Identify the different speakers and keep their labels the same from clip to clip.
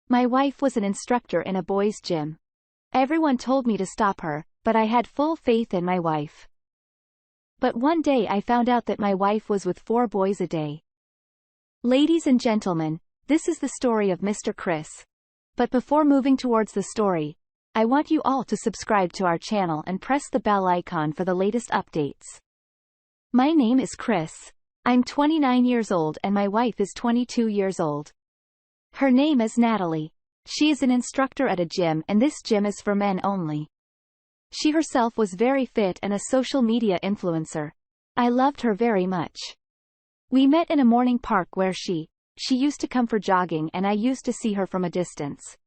Speaker 1: My wife was an instructor in a boys' gym. Everyone told me to stop her, but I had full faith in my wife. But one day I found out that my wife was with 4 boys a day. Ladies and gentlemen, this is the story of Mr. Chris. But before moving towards the story, I want you all to subscribe to our channel and press the bell icon for the latest updates. My name is Chris. I'm 29 years old and my wife is 22 years old. Her name is Natalie. She is an instructor at a gym and this gym is for men only. She herself was very fit and a social media influencer. I loved her very much. We met in a morning park where she used to come for jogging and I used to see her from a distance.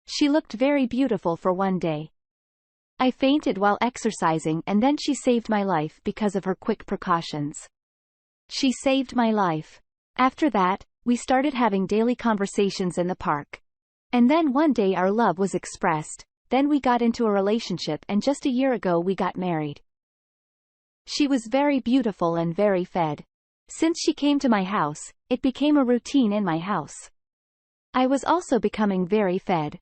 Speaker 1: She looked very beautiful for one day. I fainted while exercising and then she saved my life because of her quick precautions. She saved my life. After that, we started having daily conversations in the park. And then one day our love was expressed, then we got into a relationship and just a year ago we got married. She was very beautiful and very fed. Since she came to my house, it became a routine in my house. I was also becoming very fed.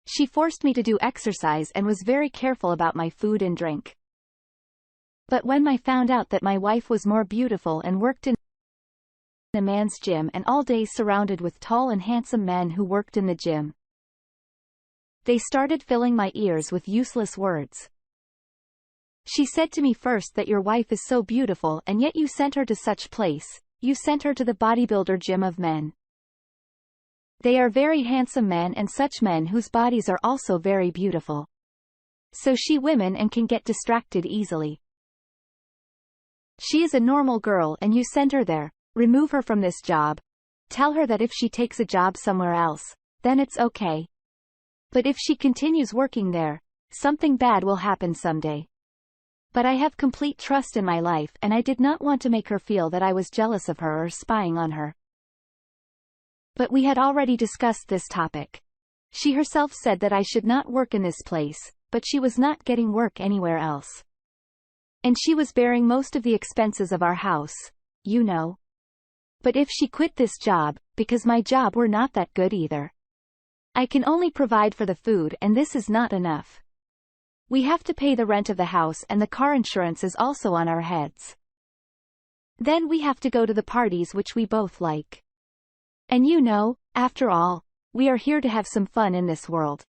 Speaker 1: She forced me to do exercise and was very careful about my food and drink. But when I found out that my wife was more beautiful and worked in a man's gym and all day surrounded with tall and handsome men who worked in the gym, they started filling my ears with useless words. She said to me first that your wife is so beautiful and yet you sent her to such place, you sent her to the bodybuilder gym of men. They are very handsome men and such men whose bodies are also very beautiful. So she women and can get distracted easily. She is a normal girl and you send her there, remove her from this job. Tell her that if she takes a job somewhere else, then it's okay. But if she continues working there, something bad will happen someday. But I have complete trust in my life and I did not want to make her feel that I was jealous of her or spying on her. But we had already discussed this topic. She herself said that I should not work in this place, but she was not getting work anywhere else. And she was bearing most of the expenses of our house, you know. But if she quit this job, because my job were not that good either. I can only provide for the food and this is not enough. We have to pay the rent of the house and the car insurance is also on our heads. Then we have to go to the parties which we both like. And you know, after all, we are here to have some fun in this world.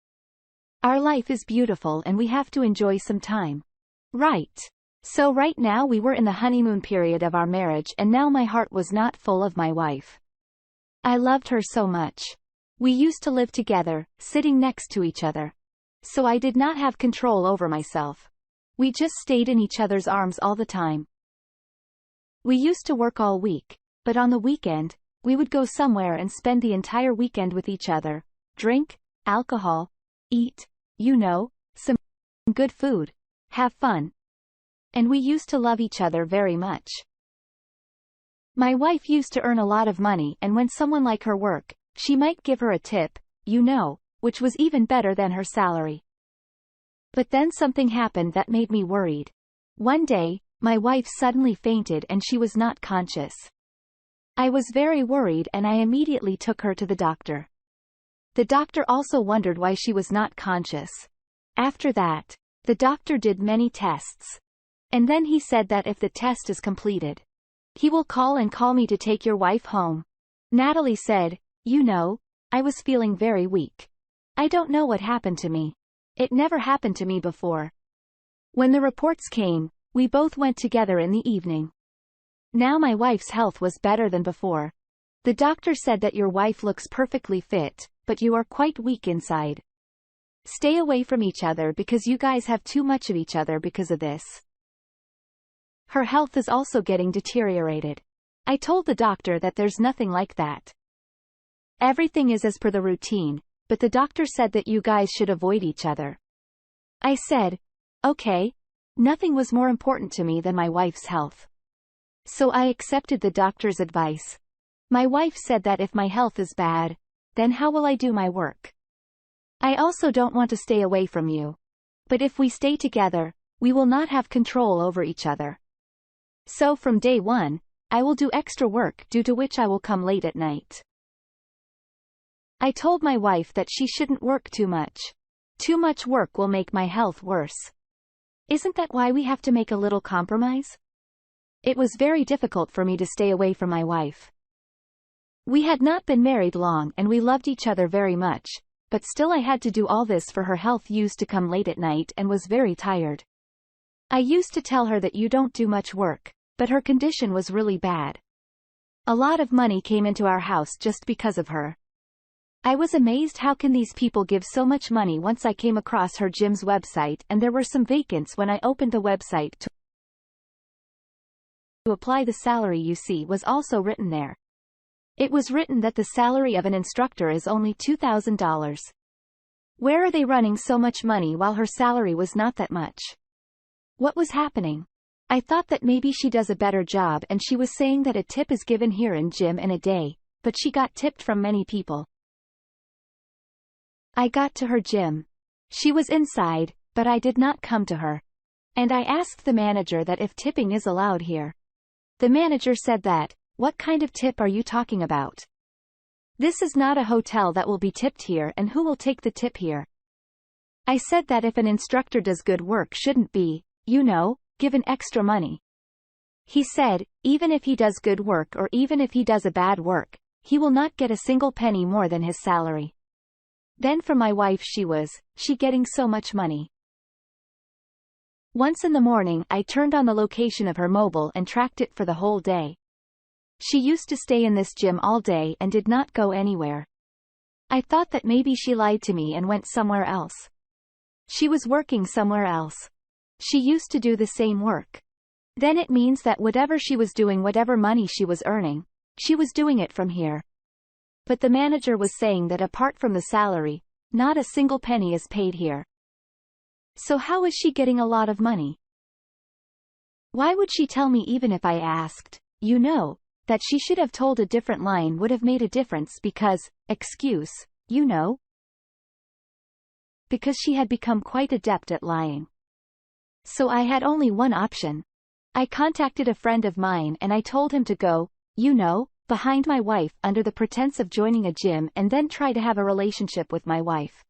Speaker 1: Our life is beautiful and we have to enjoy some time. Right. So right now we were in the honeymoon period of our marriage and now my heart was not full of my wife. I loved her so much. We used to live together, sitting next to each other. So I did not have control over myself. We just stayed in each other's arms all the time. We used to work all week, but on the weekend, we would go somewhere and spend the entire weekend with each other, drink, alcohol, eat, you know, some good food, have fun. And we used to love each other very much. My wife used to earn a lot of money and when someone like her work, she might give her a tip, you know, which was even better than her salary. But then something happened that made me worried. One day, my wife suddenly fainted and she was not conscious. I was very worried and I immediately took her to the doctor. The doctor also wondered why she was not conscious. After that, the doctor did many tests. And then he said that if the test is completed, he will call me to take your wife home. Natalie said, you know, I was feeling very weak. I don't know what happened to me. It never happened to me before. When the reports came, we both went together in the evening. Now my wife's health was better than before. The doctor said that your wife looks perfectly fit, but you are quite weak inside. Stay away from each other because you guys have too much of each other because of this. Her health is also getting deteriorated. I told the doctor that there's nothing like that. Everything is as per the routine, but the doctor said that you guys should avoid each other. I said, okay. Nothing was more important to me than my wife's health. So I accepted the doctor's advice. My wife said that if my health is bad, then how will I do my work? I also don't want to stay away from you. But if we stay together, we will not have control over each other. So from day one, I will do extra work due to which I will come late at night. I told my wife that she shouldn't work too much. Too much work will make my health worse. Isn't that why we have to make a little compromise? It was very difficult for me to stay away from my wife. We had not been married long and we loved each other very much, but still I had to do all this for her. Health used to come late at night and was very tired. I used to tell her that you don't do much work, but her condition was really bad. A lot of money came into our house just because of her. I was amazed how can these people give so much money. Once I came across her gym's website and there were some vacancies. When I opened the website to apply, the salary you see was also written there. It was written that the salary of an instructor is only $2,000. Where are they running so much money while her salary was not that much? What was happening? I thought that maybe she does a better job and she was saying that a tip is given here in gym in a day, but she got tipped from many people. I got to her gym. She was inside, but I did not come to her. And I asked the manager that if tipping is allowed here. The manager said that, "What kind of tip are you talking about? This is not a hotel that will be tipped here, and who will take the tip here?" I said that if an instructor does good work shouldn't be, given extra money. He said, even if he does good work or even if he does a bad work, he will not get a single penny more than his salary. Then from my wife, she getting so much money. Once in the morning I turned on the location of her mobile and tracked it for the whole day. She used to stay in this gym all day and did not go anywhere. I thought that maybe she lied to me and went somewhere else. She was working somewhere else. She used to do the same work. Then it means that whatever she was doing, whatever money she was earning, she was doing it from here. But the manager was saying that apart from the salary, not a single penny is paid here. So how is she getting a lot of money? Why would she tell me even if I asked? That she should have told a different line would have made a difference because she had become quite adept at lying. So I had only one option. I contacted a friend of mine and I told him to go, behind my wife under the pretense of joining a gym and then try to have a relationship with my wife.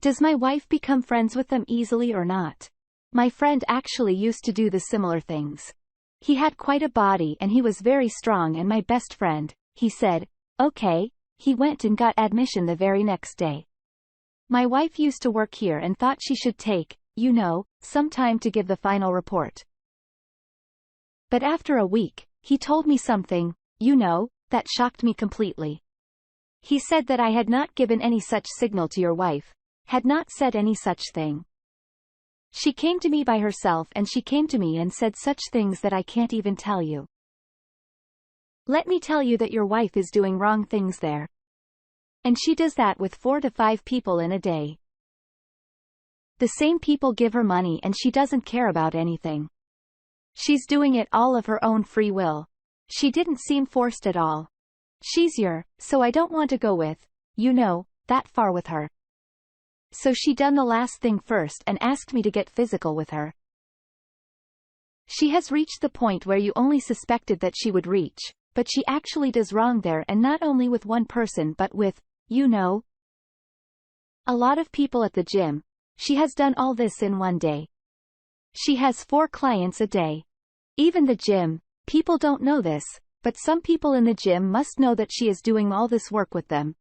Speaker 1: Does my wife become friends with them easily or not? My friend actually used to do the similar things. He had quite a body and he was very strong, and my best friend, he said, okay, he went and got admission the very next day. My wife used to work here and thought she should take, some time to give the final report. But after a week, he told me something, that shocked me completely. He said that I had not given any such signal to your wife, had not said any such thing. She came to me by herself and she came to me and said such things that I can't even tell you. Let me tell you that your wife is doing wrong things there. And she does that with 4 to 5 people in a day. The same people give her money and she doesn't care about anything. She's doing it all of her own free will. She didn't seem forced at all. She's so I don't want to go with, that far with her. So she done the last thing first and asked me to get physical with her. She has reached the point where you only suspected that she would reach, but she actually does wrong there, and not only with one person but with, a lot of people at the gym. She has done all this in one day. She has 4 clients a day. Even the gym, people don't know this, but some people in the gym must know that she is doing all this work with them.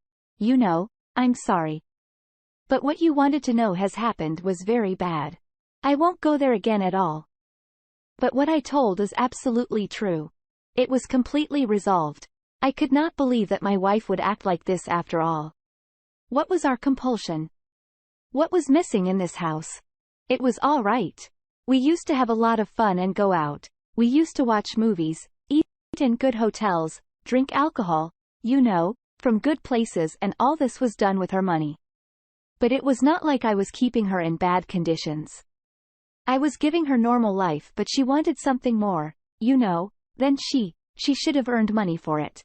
Speaker 1: I'm sorry. But what you wanted to know has happened was very bad. I won't go there again at all. But what I told is absolutely true. It was completely resolved. I could not believe that my wife would act like this after all. What was our compulsion? What was missing in this house? It was all right. We used to have a lot of fun and go out. We used to watch movies, eat in good hotels, drink alcohol, from good places, and all this was done with her money. But it was not like I was keeping her in bad conditions. I was giving her normal life, but she wanted something more, then she should have earned money for it.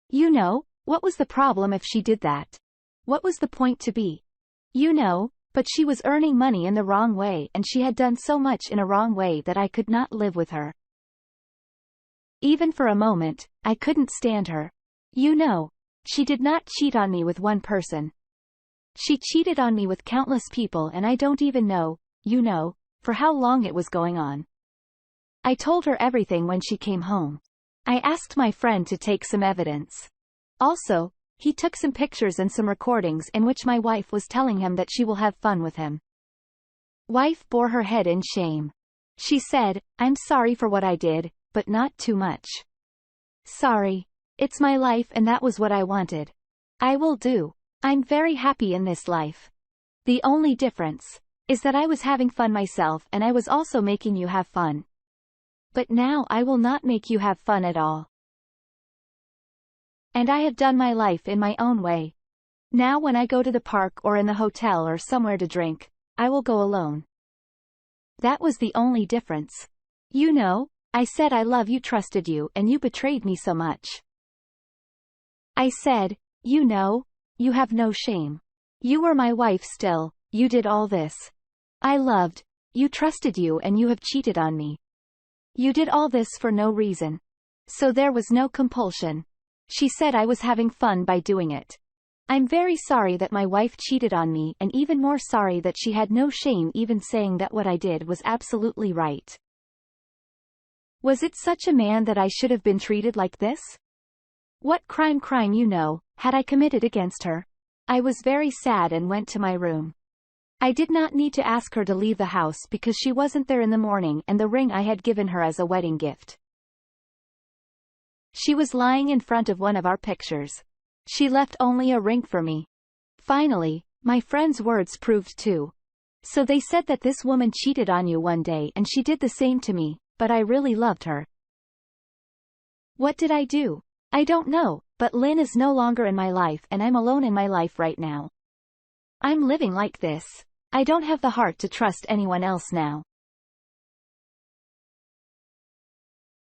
Speaker 1: What was the problem if she did that? What was the point to be? But she was earning money in the wrong way, and she had done so much in a wrong way that I could not live with her. Even for a moment, I couldn't stand her. She did not cheat on me with one person. She cheated on me with countless people and I don't even know, you know, for how long it was going on. I told her everything when she came home. I asked my friend to take some evidence. Also, he took some pictures and some recordings in which my wife was telling him that she will have fun with him. Wife bore her head in shame. She said, "I'm sorry for what I did, but not too much. Sorry. It's my life and that was what I wanted. I will do. I'm very happy in this life. The only difference is that I was having fun myself and I was also making you have fun. But now I will not make you have fun at all. And I have done my life in my own way. Now when I go to the park or in the hotel or somewhere to drink, I will go alone." That was the only difference. You know, I said I love you, trusted you, and you betrayed me so much. I said, you know, you have no shame. You were my wife still, you did all this. I loved, you, trusted you, and you have cheated on me. You did all this for no reason. So there was no compulsion. She said I was having fun by doing it. I'm very sorry that my wife cheated on me and even more sorry that she had no shame even saying that what I did was absolutely right. Was it such a man that I should have been treated like this? What crime you know, had I committed against her? I was very sad and went to my room. I did not need to ask her to leave the house because she wasn't there in the morning and the ring I had given her as a wedding gift. She was lying in front of one of our pictures. She left only a ring for me. Finally, my friend's words proved true. So they said that this woman cheated on you one day and she did the same to me, but I really loved her. What did I do? I don't know, but Lynn is no longer in my life and I'm alone in my life right now. I'm living like this. I don't have the heart to trust anyone else now.